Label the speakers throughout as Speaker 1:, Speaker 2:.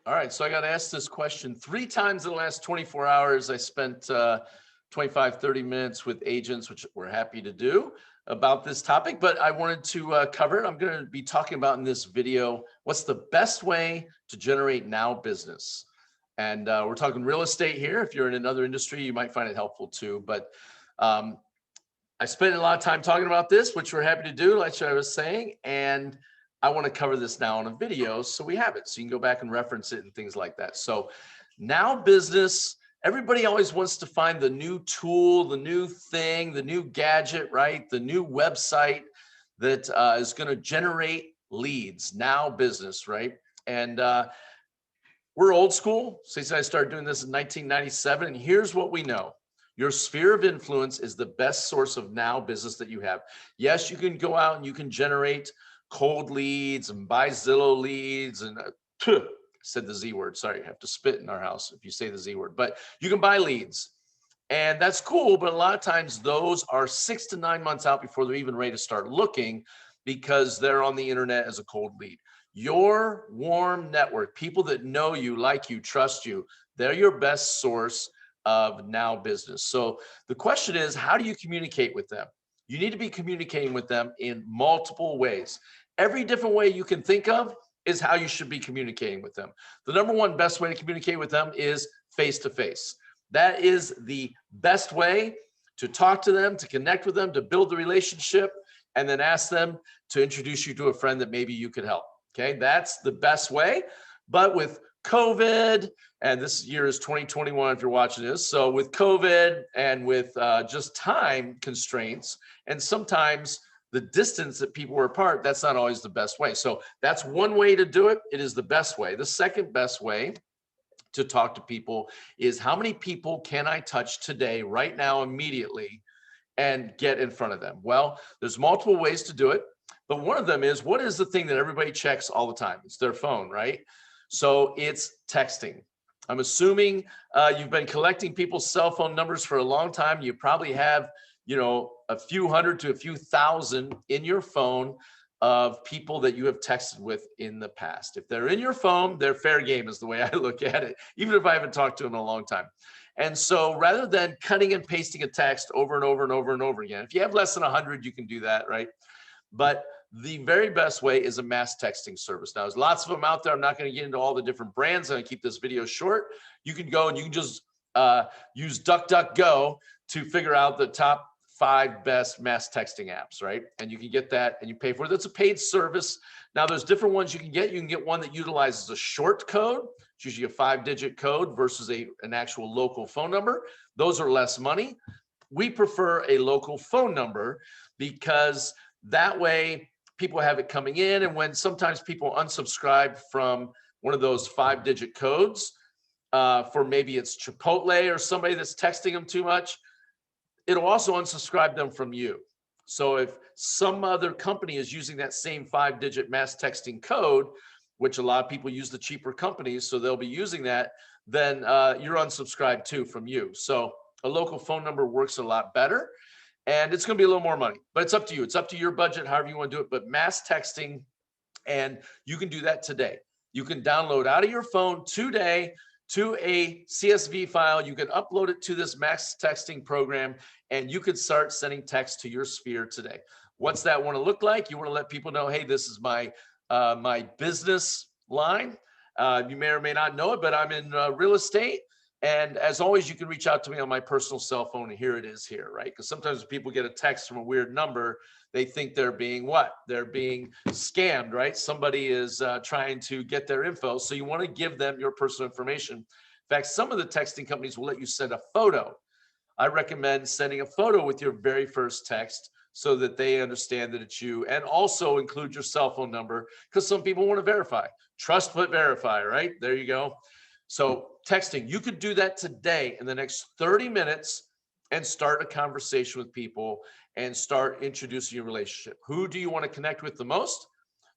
Speaker 1: All right, so I got asked this question 3 times in the last 24 hours. I spent 25, 30 minutes with agents, which we're happy to do about this topic, but I wanted to cover it. I'm going to be talking about in this video, what's the best way to generate now business? And we're talking real estate here. If you're in another industry, you might find it helpful too. But um, I spent a lot of time talking about this, which we're happy to do, like I was saying. And I want to cover this now in a video so we have it. So you can go back and reference it and things like that. So now business, everybody always wants to find the new tool, the new thing, the new gadget, right? The new website that is going to generate leads, now business, right? And we're old school. Since I started doing this in 1997, and here's what we know. Your sphere of influence is the best source of now business that you have. Yes, you can go out and you can generate cold leads and buy Zillow leads and said the Z word. Sorry, I have to spit in our house if you say the Z word, but you can buy leads and that's cool. But a lot of times those are 6 to 9 months out before they're even ready to start looking because they're on the internet as a cold lead. Your warm network, people that know you, like you, trust you, they're your best source of now business. So the question is, how do you communicate with them? You need to be communicating with them in multiple ways. Every different way you can think of is how you should be communicating with them. The number one best way to communicate with them is face-to-face. That is the best way to talk to them, to connect with them, to build the relationship, and then ask them to introduce you to a friend that maybe you could help. Okay, that's the best way. But with COVID, and this year is 2021 if you're watching this. So with COVID and with just time constraints, and sometimes the distance that people were apart, that's not always the best way. So that's one way to do it. It is the best way. The second best way to talk to people is how many people can I touch today, right now, immediately, and get in front of them? Well, there's multiple ways to do it. But one of them is, what is the thing that everybody checks all the time? It's their phone, right? So it's texting. I'm assuming you've been collecting people's cell phone numbers for a long time. You probably have, a few hundred to a few thousand in your phone of people that you have texted with in the past. If they're in your phone, they're fair game is the way I look at it, even if I haven't talked to them in a long time. And so rather than cutting and pasting a text over and over and over and over again, if you have less than 100, you can do that, right? But the very best way is a mass texting service. Now, there's lots of them out there. I'm not going to get into all the different brands. I'm going to keep this video short. You can go and you can just use DuckDuckGo to figure out the top 5 best mass texting apps, right? And you can get that and you pay for it. That's a paid service. Now, there's different ones you can get. You can get one that utilizes a short code. It's usually a 5-digit code versus an actual local phone number. Those are less money. We prefer a local phone number because that way people have it coming in. And when sometimes people unsubscribe from one of those 5-digit codes for maybe it's Chipotle or somebody that's texting them too much, it'll also unsubscribe them from you. So if some other company is using that same 5-digit mass texting code, which a lot of people use the cheaper companies, so they'll be using that, then you're unsubscribed too from you. So a local phone number works a lot better. And it's going to be a little more money, but it's up to you. It's up to your budget, however you want to do it. But mass texting, and you can do that today. You can download out of your phone today to a CSV file. You can upload it to this mass texting program, and you could start sending text to your sphere today. What's that want to look like? You want to let people know, hey, this is my my business line. You may or may not know it, but I'm in real estate. And as always, you can reach out to me on my personal cell phone, and here it is here, right? Because sometimes when people get a text from a weird number, they think they're being what? They're being scammed, right? Somebody is trying to get their info. So you want to give them your personal information. In fact, some of the texting companies will let you send a photo. I recommend sending a photo with your very first text so that they understand that it's you, and also include your cell phone number because some people want to verify. Trust but verify, right? There you go. So texting, you could do that today in the next 30 minutes and start a conversation with people and start introducing your relationship. Who do you want to connect with the most?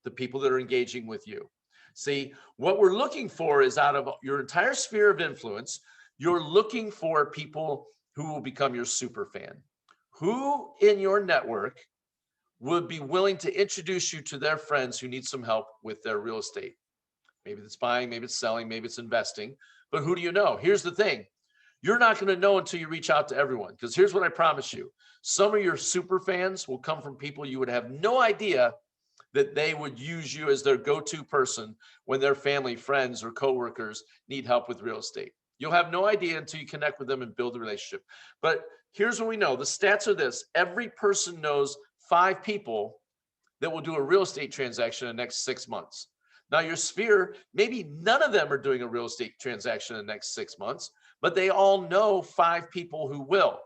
Speaker 1: The people that are engaging with you. See, what we're looking for is out of your entire sphere of influence, you're looking for people who will become your super fan. Who in your network would be willing to introduce you to their friends who need some help with their real estate? Maybe it's buying, maybe it's selling, maybe it's investing. But who do you know? Here's the thing. You're not going to know until you reach out to everyone. Because here's what I promise you. Some of your super fans will come from people you would have no idea that they would use you as their go-to person when their family, friends, or coworkers need help with real estate. You'll have no idea until you connect with them and build a relationship. But here's what we know. The stats are this. Every person knows 5 people that will do a real estate transaction in the next 6 months. Now, your sphere, maybe none of them are doing a real estate transaction in the next 6 months, but they all know 5 people who will.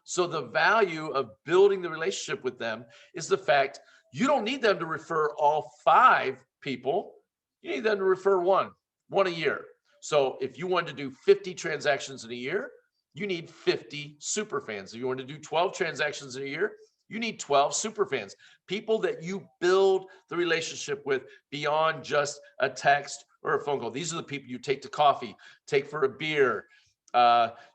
Speaker 1: So the value of building the relationship with them is the fact you don't need them to refer all 5 people. You need them to refer one a year. So if you want to do 50 transactions in a year, you need 50 super fans. If you want to do 12 transactions in a year, you need 12 super fans, people that you build the relationship with beyond just a text or a phone call. These are the people you take to coffee, take for a beer,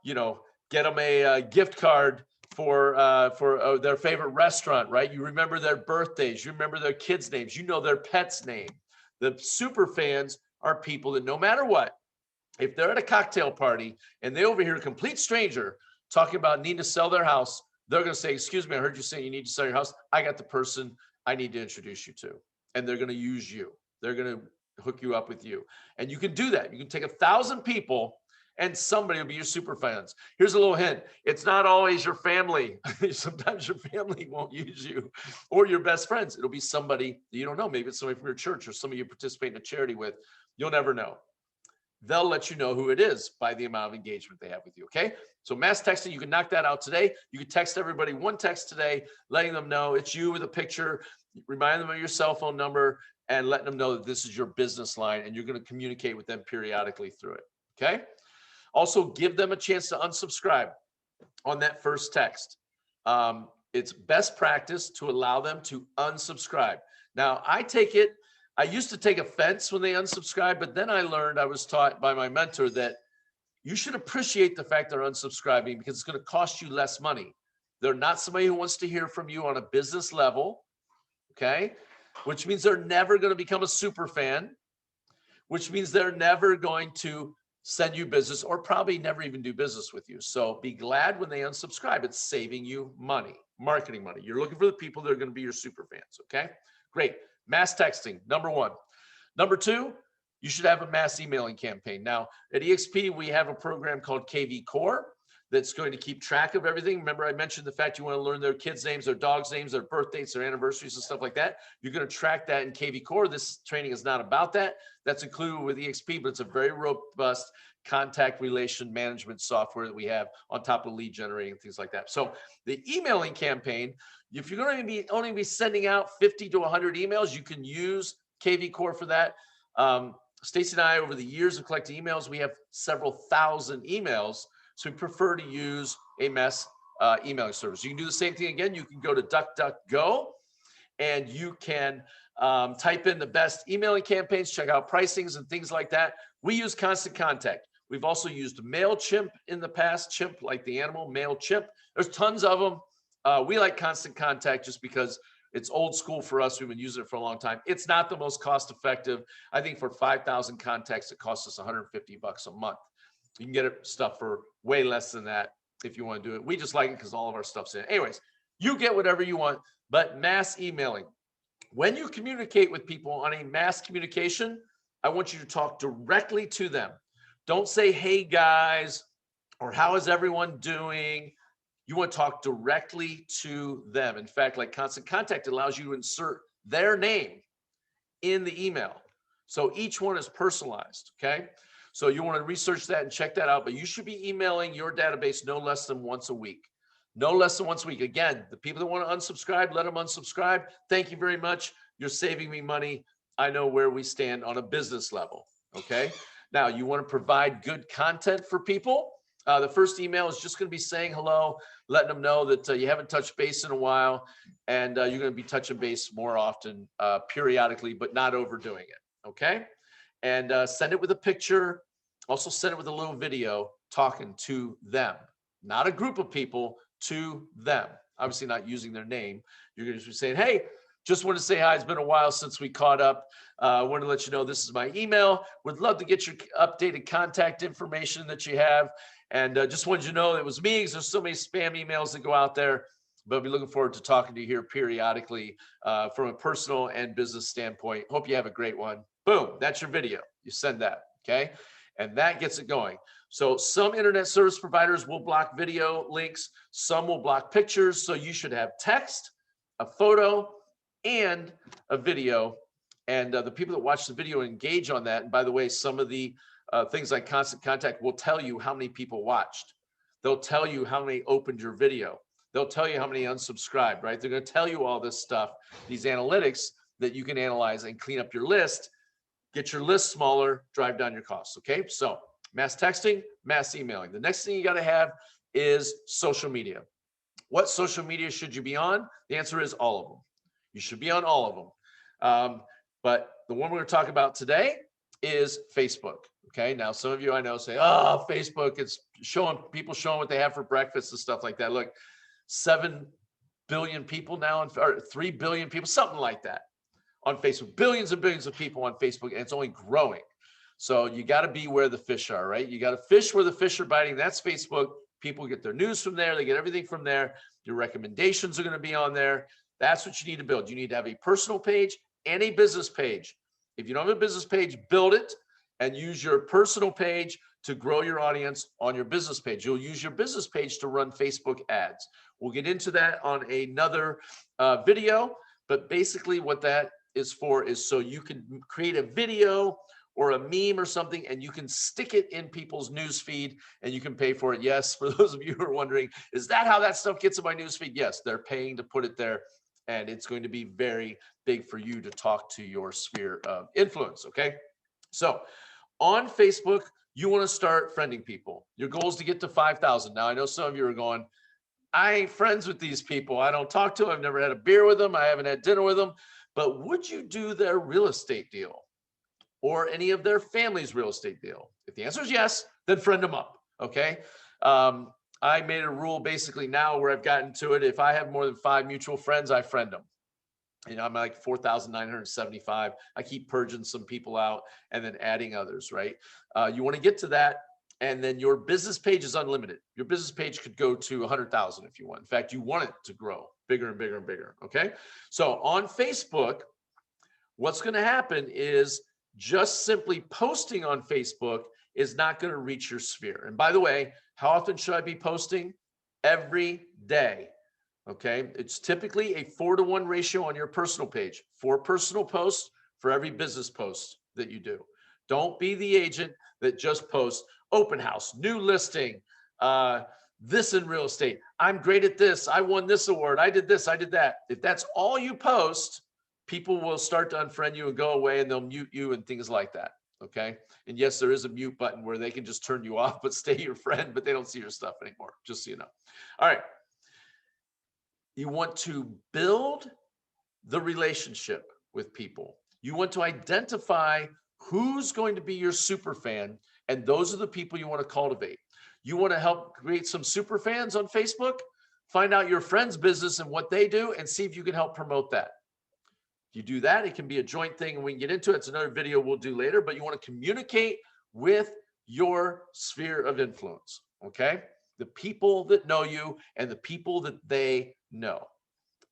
Speaker 1: you know, get them a gift card for their favorite restaurant, right? You remember their birthdays, you remember their kids' names, you know their pet's name. The super fans are people that no matter what, if they're at a cocktail party and they overhear a complete stranger talking about needing to sell their house, they're going to say, excuse me, I heard you say you need to sell your house. I got the person I need to introduce you to. And they're going to use you. They're going to hook you up with you. And you can do that. You can take 1,000 people and somebody will be your super fans. Here's a little hint. It's not always your family. Sometimes your family won't use you or your best friends. It'll be somebody that you don't know. Maybe it's somebody from your church or somebody you participate in a charity with. You'll never know. They'll let you know who it is by the amount of engagement they have with you. Okay. So mass texting, you can knock that out today. You can text everybody one text today, letting them know it's you with a picture, remind them of your cell phone number, and letting them know that this is your business line and you're going to communicate with them periodically through it. Okay. Also, give them a chance to unsubscribe on that first text. It's best practice to allow them to unsubscribe. Now, I used to take offense when they unsubscribe, but then I learned, I was taught by my mentor that you should appreciate the fact they're unsubscribing because it's going to cost you less money. They're not somebody who wants to hear from you on a business level, okay? Which means they're never going to become a super fan, which means they're never going to send you business or probably never even do business with you. So be glad when they unsubscribe. It's saving you money, marketing money. You're looking for the people that are going to be your super fans, okay? Great. Mass texting, number 1. Number 2, you should have a mass emailing campaign. Now, at EXP, we have a program called KV Core that's going to keep track of everything. Remember, I mentioned the fact you want to learn their kids' names, their dogs' names, their birthdays, their anniversaries, and stuff like that. You're going to track that in KV Core. This training is not about that. That's included with EXP, but it's a very robust contact relation management software that we have on top of lead generating and things like that. So the emailing campaign, if you're going to be only be sending out 50 to 100 emails, you can use KV Core for that. Stacy and I, over the years of collecting emails, we have several thousand emails. So we prefer to use a mass emailing service. You can do the same thing again. You can go to DuckDuckGo and you can type in the best emailing campaigns, check out pricings and things like that. We use Constant Contact. We've also used MailChimp in the past, chimp like the animal, MailChimp. There's tons of them. We like Constant Contact just because it's old school for us. We've been using it for a long time. It's not the most cost effective. I think for 5,000 contacts, it costs us $150 a month. You can get stuff for way less than that if you want to do it. We just like it because all of our stuff's in it. Anyways, you get whatever you want, but mass emailing. When you communicate with people on a mass communication, I want you to talk directly to them. Don't say, hey guys, or how is everyone doing? You want to talk directly to them. In fact, like Constant Contact allows you to insert their name in the email. So each one is personalized, okay? So you want to research that and check that out, but you should be emailing your database no less than once a week. No less than once a week. Again, the people that want to unsubscribe, let them unsubscribe. Thank you very much. You're saving me money. I know where we stand on a business level, okay? Now, you want to provide good content for people. The first email is just going to be saying hello, letting them know that you haven't touched base in a while, and you're going to be touching base more often, periodically, but not overdoing it, okay? And send it with a picture. Also send it with a little video talking to them, not a group of people, to them. Obviously not using their name. You're going to be saying, hey, just want to say hi. It's been a while since we caught up. I want to let you know this is my email. Would love to get your updated contact information that you have. And just wanted you to know it was me because there's so many spam emails that go out there. But I'll be looking forward to talking to you here periodically from a personal and business standpoint. Hope you have a great one. Boom, that's your video. You send that, okay? And that gets it going. So some internet service providers will block video links. Some will block pictures. So you should have text, a photo, and a video. And the people that watch the video engage on that. And by the way, some of the things like Constant Contact will tell you how many people watched. They'll tell you how many opened your video. They'll tell you how many unsubscribed, right? They're going to tell you all this stuff, these analytics that you can analyze and clean up your list, get your list smaller, drive down your costs. Okay. So mass texting, mass emailing. The next thing you got to have is social media. What social media should you be on? The answer is all of them. You should be on all of them. But the one we're going to talk about today is Facebook. Okay. Now, some of you I know say, oh, Facebook, it's showing people showing what they have for breakfast and stuff like that. Look, 7 billion people now, or 3 billion people, something like that on Facebook, billions and billions of people on Facebook, and it's only growing. So you got to be where the fish are, right? You got to fish where the fish are biting. That's Facebook. People get their news from there. They get everything from there. Your recommendations are going to be on there. That's what you need to build. You need to have a personal page and a business page. If you don't have a business page, build it and use your personal page to grow your audience on your business page. You'll use your business page to run Facebook ads. We'll get into that on another video, but basically what that is for is so you can create a video or a meme or something, and you can stick it in people's news feed and you can pay for it. Yes, for those of you who are wondering, is that how that stuff gets in my news feed? Yes, they're paying to put it there, and it's going to be very big for you to talk to your sphere of influence, okay? So on Facebook, you want to start friending people. Your goal is to get to 5,000. Now, I know some of you are going, I ain't friends with these people. I don't talk to them. I've never had a beer with them. I haven't had dinner with them. But would you do their real estate deal or any of their family's real estate deal? If the answer is yes, then friend them up, okay? I made a rule basically now where I've gotten to it. If I have more than 5 mutual friends, I friend them. You know, I'm like 4,975. I keep purging some people out and then adding others, right? You want to get to that. And then your business page is unlimited. Your business page could go to 100,000 if you want. In fact, you want it to grow bigger and bigger and bigger. Okay. So on Facebook, what's going to happen is just simply posting on Facebook is not going to reach your sphere. And by the way, how often should I be posting? Every day. Okay. It's typically a 4-to-1 ratio on your personal page. 4 personal posts for every business post that you do. Don't be the agent that just posts open house, new listing, this in real estate. I'm great at this. I won this award. I did this. I did that. If that's all you post, people will start to unfriend you and go away, and they'll mute you and things like that. Okay. And yes, there is a mute button where they can just turn you off, but stay your friend, but they don't see your stuff anymore. Just so you know. All right. You want to build the relationship with people. You want to identify who's going to be your super fan, and those are the people you want to cultivate. You want to help create some super fans on Facebook? Find out your friend's business and what they do and see if you can help promote that. If you do that, it can be a joint thing and we can get into it. It's another video we'll do later, but you want to communicate with your sphere of influence, okay? The people that know you and the people that they know.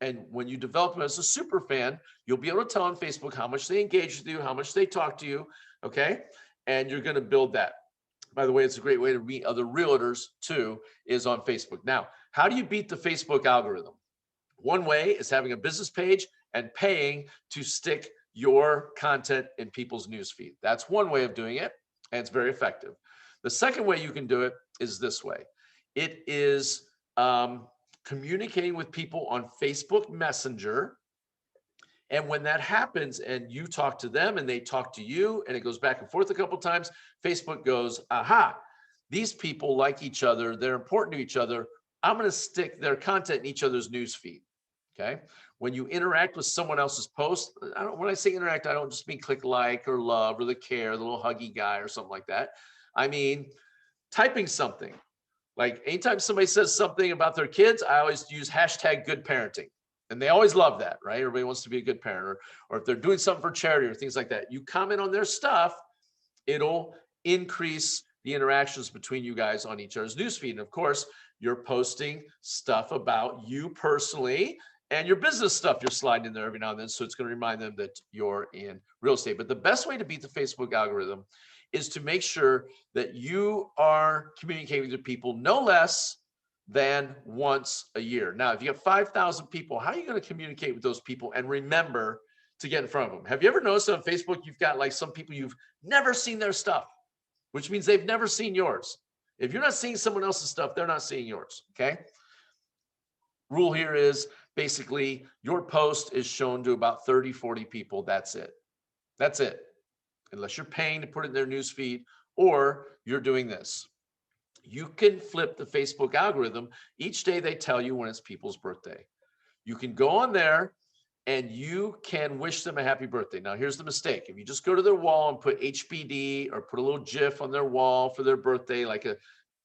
Speaker 1: And when you develop them as a super fan, you'll be able to tell on Facebook how much they engage with you, how much they talk to you, okay? And you're going to build that. By the way, it's a great way to meet other realtors too, is on Facebook. Now, how do you beat the Facebook algorithm? One way is having a business page and paying to stick your content in people's newsfeed. That's one way of doing it, and it's very effective. The second way you can do it is this way. It is communicating with people on Facebook Messenger. And when that happens and you talk to them and they talk to you and it goes back and forth a couple of times, Facebook goes, aha, these people like each other. They're important to each other. I'm going to stick their content in each other's newsfeed. Okay. When you interact with someone else's post, when I say interact, I don't just mean click like or love or the care, the little huggy guy or something like that. I mean, typing something. Like anytime somebody says something about their kids, I always use hashtag good parenting. And they always love that, right? Everybody wants to be a good parent, or if they're doing something for charity or things like that, you comment on their stuff, it'll increase the interactions between you guys on each other's newsfeed. And of course, you're posting stuff about you personally and your business stuff you're sliding in there every now and then. So it's going to remind them that you're in real estate. But the best way to beat the Facebook algorithm is to make sure that you are communicating with people no less than once a year. Now, if you have 5,000 people, how are you going to communicate with those people and remember to get in front of them? Have you ever noticed on Facebook, you've got like some people you've never seen their stuff, which means they've never seen yours. If you're not seeing someone else's stuff, they're not seeing yours, okay? Rule here is basically your post is shown to about 30, 40 people. That's it. That's it. Unless you're paying to put it in their newsfeed or you're doing this. You can flip the Facebook algorithm. Each day they tell you when it's people's birthday. You can go on there and you can wish them a happy birthday. Now, here's the mistake. If you just go to their wall and put HBD or put a little GIF on their wall for their birthday, like a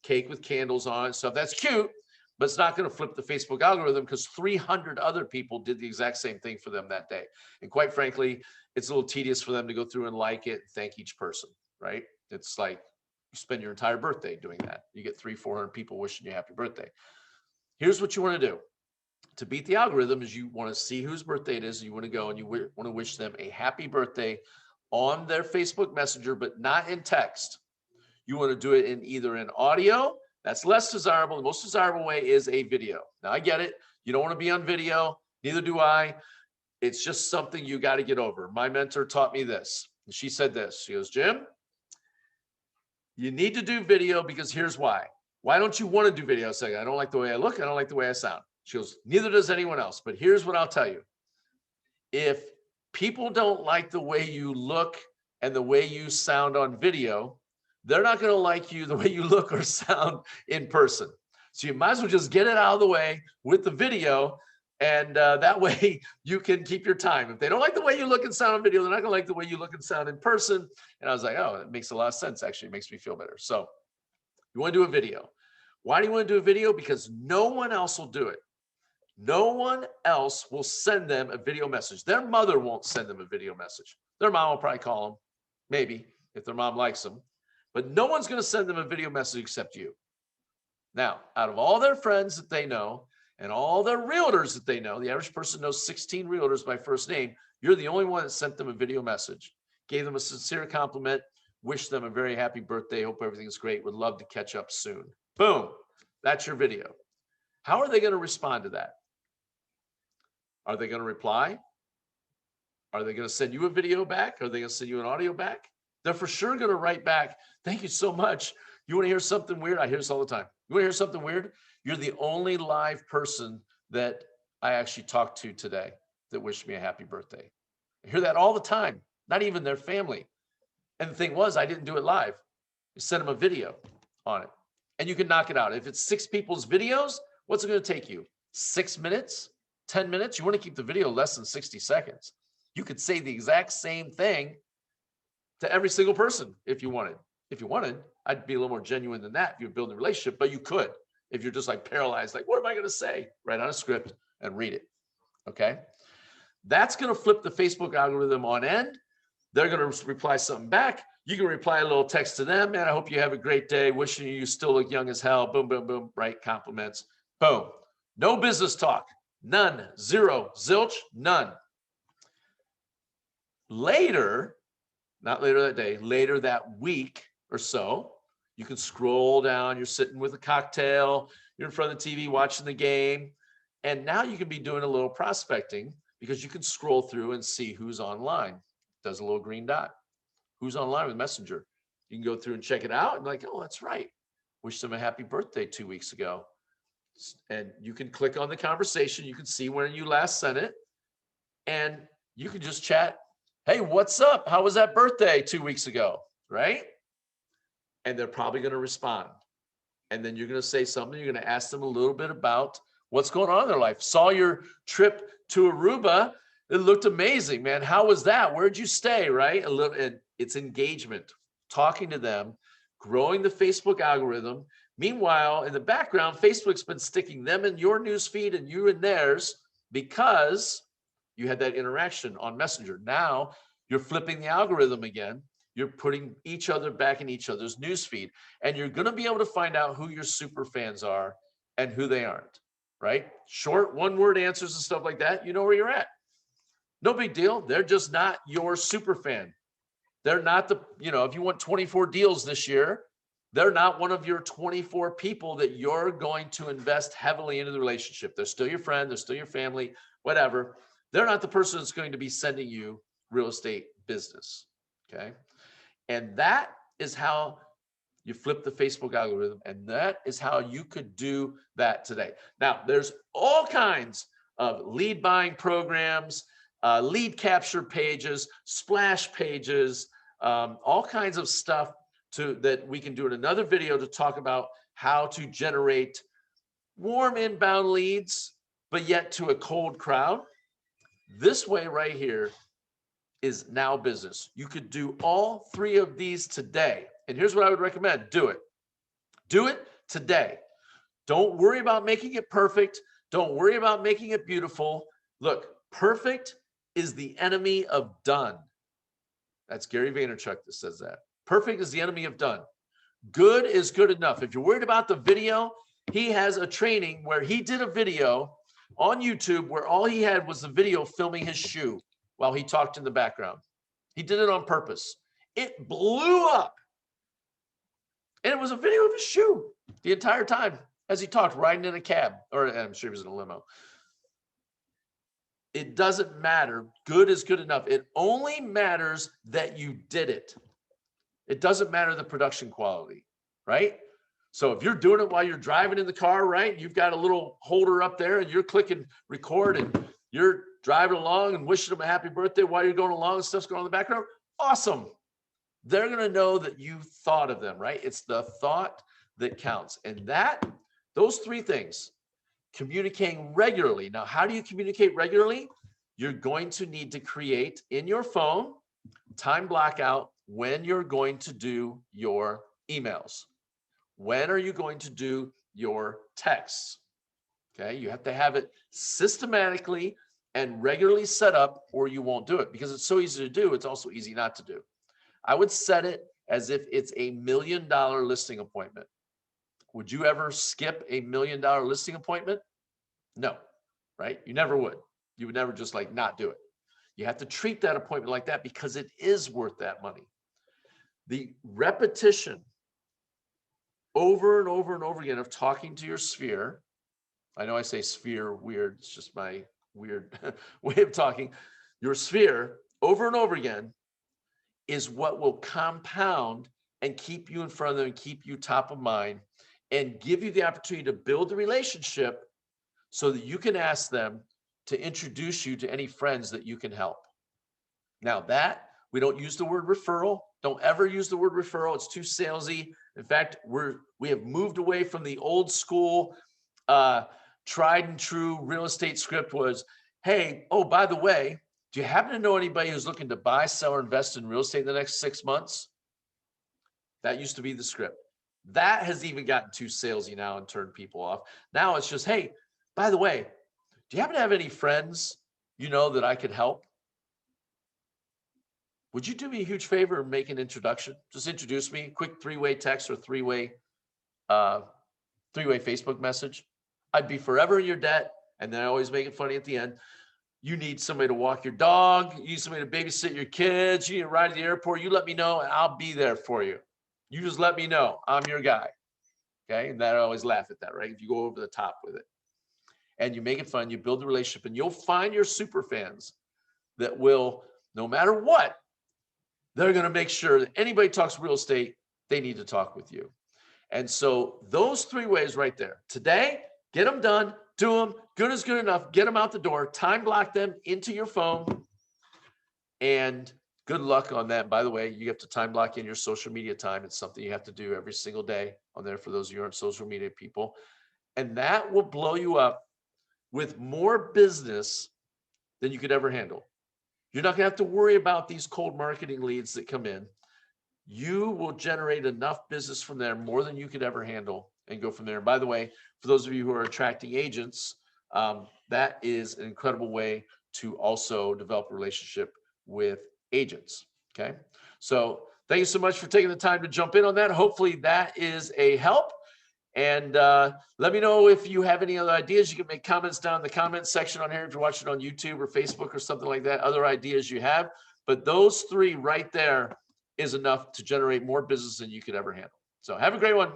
Speaker 1: cake with candles on it, stuff, that's cute, but it's not going to flip the Facebook algorithm because 300 other people did the exact same thing for them that day. And quite frankly, it's a little tedious for them to go through and like it and thank each person, right? It's like you spend your entire birthday doing that. You get 300-400 people wishing you happy birthday. Here's what you want to do. To beat the algorithm is you want to see whose birthday it is. You want to go and you want to wish them a happy birthday on their Facebook Messenger, but not in text. You want to do it in either in audio. That's less desirable. The most desirable way is a video. Now, I get it. You don't want to be on video. Neither do I. It's just something you got to get over. My mentor taught me this. She said this. She goes, Jim, you need to do video because here's why. Why don't you want to do video? I said, I don't like the way I look. I don't like the way I sound. She goes, neither does anyone else. But here's what I'll tell you. If people don't like the way you look and the way you sound on video, they're not going to like you the way you look or sound in person. So you might as well just get it out of the way with the video. And that way you can keep your time. If they don't like the way you look and sound on video, they're not going to like the way you look and sound in person. And I was like, oh, it makes a lot of sense. Actually, it makes me feel better. So you want to do a video. Why do you want to do a video? Because no one else will do it. No one else will send them a video message. Their mother won't send them a video message. Their mom will probably call them, maybe, if their mom likes them. But no one's going to send them a video message except you. Now, out of all their friends that they know and all their realtors that they know, the average person knows 16 realtors by first name. You're the only one that sent them a video message, gave them a sincere compliment, wished them a very happy birthday, hope everything's great, would love to catch up soon. Boom, that's your video. How are they going to respond to that? Are they going to reply? Are they going to send you a video back? Are they going to send you an audio back? They're for sure going to write back, thank you so much. You want to hear something weird? I hear this all the time. You want to hear something weird? You're the only live person that I actually talked to today that wished me a happy birthday. I hear that all the time, not even their family. And the thing was, I didn't do it live. I sent them a video on it. And you can knock it out. If it's 6 people's videos, what's it going to take you? 6 minutes? 10 minutes? You want to keep the video less than 60 seconds. You could say the exact same thing to every single person if you wanted. If you wanted, I'd be a little more genuine than that if you're building a relationship, but you could. If you're just like paralyzed, like, what am I going to say? Write on a script and read it. Okay. That's going to flip the Facebook algorithm on end. They're going to reply something back. You can reply a little text to them. Man, I hope you have a great day. Wishing you still look young as hell. Boom, boom, boom. Right. Compliments. Boom. No business talk. None. Zero. Zilch. None. Later, not later that day, later that week or so, you can scroll down. You're sitting with a cocktail. You're in front of the TV watching the game. And now you can be doing a little prospecting because you can scroll through and see who's online. Does a little green dot. Who's online with Messenger. You can go through and check it out and be like, oh, that's right. Wish them a happy birthday 2 weeks ago. And you can click on the conversation. You can see when you last sent it. And you can just chat. Hey, what's up? How was that birthday 2 weeks ago? Right? And they're probably going to respond. And then you're going to say something. You're going to ask them a little bit about what's going on in their life. Saw your trip to Aruba. It looked amazing, man. How was that? Where'd you stay? Right? And it's engagement, talking to them, growing the Facebook algorithm. Meanwhile, in the background, Facebook's been sticking them in your news feed and you in theirs because you had that interaction on Messenger. Now you're flipping the algorithm again. You're putting each other back in each other's newsfeed, and you're going to be able to find out who your super fans are and who they aren't, right? Short one-word answers and stuff like that. You know where you're at. No big deal. They're just not your super fan. They're not the, if you want 24 deals this year, they're not one of your 24 people that you're going to invest heavily into the relationship. They're still your friend. They're still your family, whatever. They're not the person that's going to be sending you real estate business. Okay. And that is how you flip the Facebook algorithm. And that is how you could do that today. Now, there's all kinds of lead buying programs, lead capture pages, splash pages, all kinds of stuff that we can do in another video to talk about how to generate warm inbound leads, but yet to a cold crowd. This way right here is now business. You could do all three of these today. And here's what I would recommend. Do it. Do it today. Don't worry about making it perfect. Don't worry about making it beautiful. Look, perfect is the enemy of done. That's Gary Vaynerchuk that says that. Perfect is the enemy of done. Good is good enough. If you're worried about the video, he has a training where he did a video on YouTube where all he had was the video filming his shoe while he talked in the background. He did it on purpose. It blew up. And it was a video of his shoe the entire time as he talked, riding in a cab, or I'm sure he was in a limo. It doesn't matter. Good is good enough. It only matters that you did it. It doesn't matter the production quality, right? So if you're doing it while you're driving in the car, right? You've got a little holder up there and you're clicking record and you're driving along and wishing them a happy birthday while you're going along and stuff's going on in the background. Awesome. They're going to know that you thought of them, right? It's the thought that counts. And those three things, communicating regularly. Now, how do you communicate regularly? You're going to need to create in your phone, time block out when you're going to do your emails. When are you going to do your texts? Okay, you have to have it systematically and regularly set up or you won't do it because it's so easy to do. It's also easy not to do. I would set it as if it's $1 million listing appointment. Would you ever skip $1 million listing appointment? No, right? You never would. You would never just like not do it. You have to treat that appointment like that because it is worth that money. The repetition over and over and over again of talking to your sphere. I know I say sphere weird. It's just my weird way of talking. Your sphere over and over again is what will compound and keep you in front of them and keep you top of mind and give you the opportunity to build the relationship so that you can ask them to introduce you to any friends that you can help. Now we don't use the word referral. Don't ever use the word referral. It's too salesy. In fact, we have moved away from the old school, tried and true real estate script was, hey, oh, by the way, do you happen to know anybody who's looking to buy, sell, or invest in real estate in the next 6 months? That used to be the script. That has even gotten too salesy now and turned people off. Now it's just, hey, by the way, do you happen to have any friends that I could help? Would you do me a huge favor and make an introduction? Just introduce me, quick three-way text or three-way Facebook message. I'd be forever in your debt. And then I always make it funny at the end. You need somebody to walk your dog. You need somebody to babysit your kids. You need a ride to the airport. You let me know and I'll be there for you. You just let me know. I'm your guy. Okay. And I always laugh at that, right? If you go over the top with it and you make it fun, you build the relationship and you'll find your super fans that will, no matter what, they're going to make sure that anybody talks real estate, they need to talk with you. And so those three ways right there. Today, get them done, do them. Good is good enough. Get them out the door. Time block them into your phone. And good luck on that. By the way, you have to time block in your social media time. It's something you have to do every single day on there for those of you who aren't social media people. And that will blow you up with more business than you could ever handle. You're not going to have to worry about these cold marketing leads that come in. You will generate enough business from there, more than you could ever handle, and go from there. And by the way, for those of you who are attracting agents, that is an incredible way to also develop a relationship with agents. Okay. So thank you so much for taking the time to jump in on that. Hopefully that is a help. And let me know if you have any other ideas. You can make comments down in the comments section on here if you're watching on YouTube or Facebook or something like that, other ideas you have. But those three right there is enough to generate more business than you could ever handle. So have a great one.